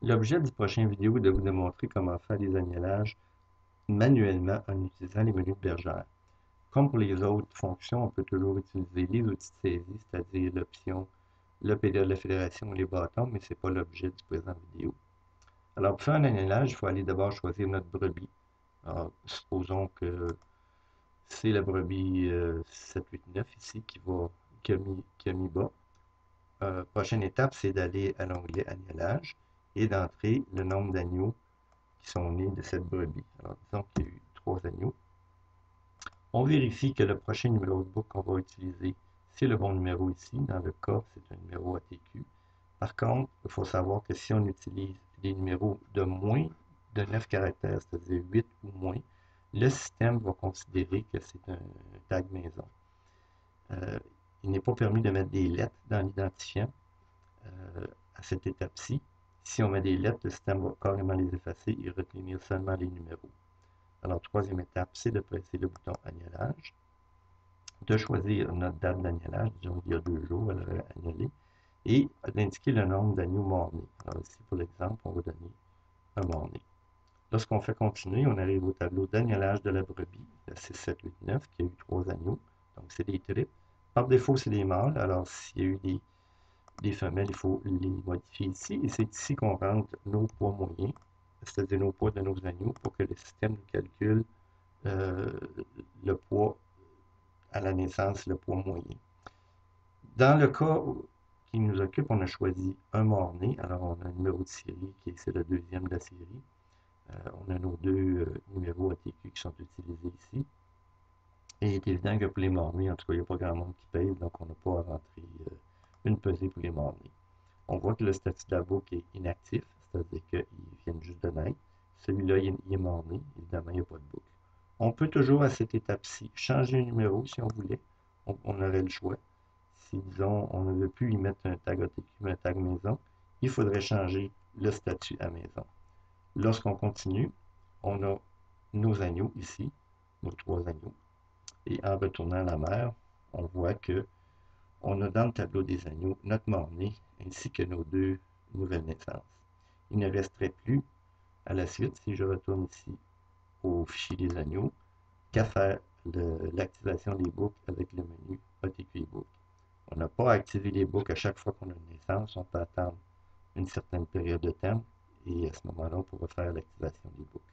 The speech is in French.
L'objet du prochain vidéo est de vous démontrer comment faire des agnelages manuellement en utilisant les menus de bergère. Comme pour les autres fonctions, on peut toujours utiliser les outils de saisie, c'est-à-dire l'option, le PDA de la fédération ou les bâtons, mais ce n'est pas l'objet du présent vidéo. Alors, pour faire un agnelage, il faut aller d'abord choisir notre brebis. Alors, supposons que c'est la brebis 789 ici qui a mis bas. Prochaine étape, c'est d'aller à l'onglet Agnelage et d'entrer le nombre d'agneaux qui sont nés de cette brebis. Alors, disons qu'il y a eu 3 agneaux. On vérifie que le prochain numéro de boucle qu'on va utiliser, c'est le bon numéro ici. Dans le cas, c'est un numéro ATQ. Par contre, il faut savoir que si on utilise des numéros de moins de 9 caractères, c'est-à-dire 8 ou moins, le système va considérer que c'est un tag maison. Euh, il n'est pas permis de mettre des lettres dans l'identifiant à cette étape-ci. Si on met des lettres, le système va carrément les effacer et retenir seulement les numéros. Alors, troisième étape, c'est de presser le bouton agnelage, de choisir notre date d'agnelage, disons il y a 2 jours, elle aurait agnelé, et d'indiquer le nombre d'agneaux morts-nés. Alors ici, pour l'exemple, on va donner un mort-né. Lorsqu'on fait continuer, on arrive au tableau d'agnelage de la brebis, la 6789, qui a eu 3 agneaux, donc c'est des tripes. Par défaut, c'est des mâles, alors s'il y a eu des femelles, il faut les modifier ici, et c'est ici qu'on rentre nos poids moyens, c'est-à-dire nos poids de nos agneaux, pour que le système nous calcule euh, le poids à la naissance, le poids moyen. Dans le cas qui nous occupe, on a choisi un mort-né. Alors, on a un numéro de série qui est le deuxième de la série. On a nos deux numéros ATQ qui sont utilisés ici. Et il est évident que pour les morts-nés, en tout cas, il n'y a pas grand monde qui pèse, donc on n'a pas à rentrer une pesée pour les morts-nés. On voit que le statut de la boucle est inactif, c'est-à-dire qu'ils viennent juste de naître. Celui-là, il est mort-né, évidemment, il n'y a pas de boucle. On peut toujours, à cette étape-ci, changer le numéro si on voulait. On aurait le choix. Si, disons, on ne veut plus y mettre un tag ATQ, mais un tag maison, il faudrait changer le statut à maison. Lorsqu'on continue, on a nos agneaux ici, nos 3 agneaux. Et en retournant à la mer, on voit que on a dans le tableau des agneaux notre mort-né ainsi que nos 2 nouvelles naissances. Il ne resterait plus à la suite, si je retourne ici au fichier des agneaux, qu'à faire l'activation des boucles avec le menu ATQ et boucles. On n'a pas à activer les boucles à chaque fois qu'on a une naissance, on peut attendre une certaine période de temps et à ce moment-là, on pourra faire l'activation des boucles.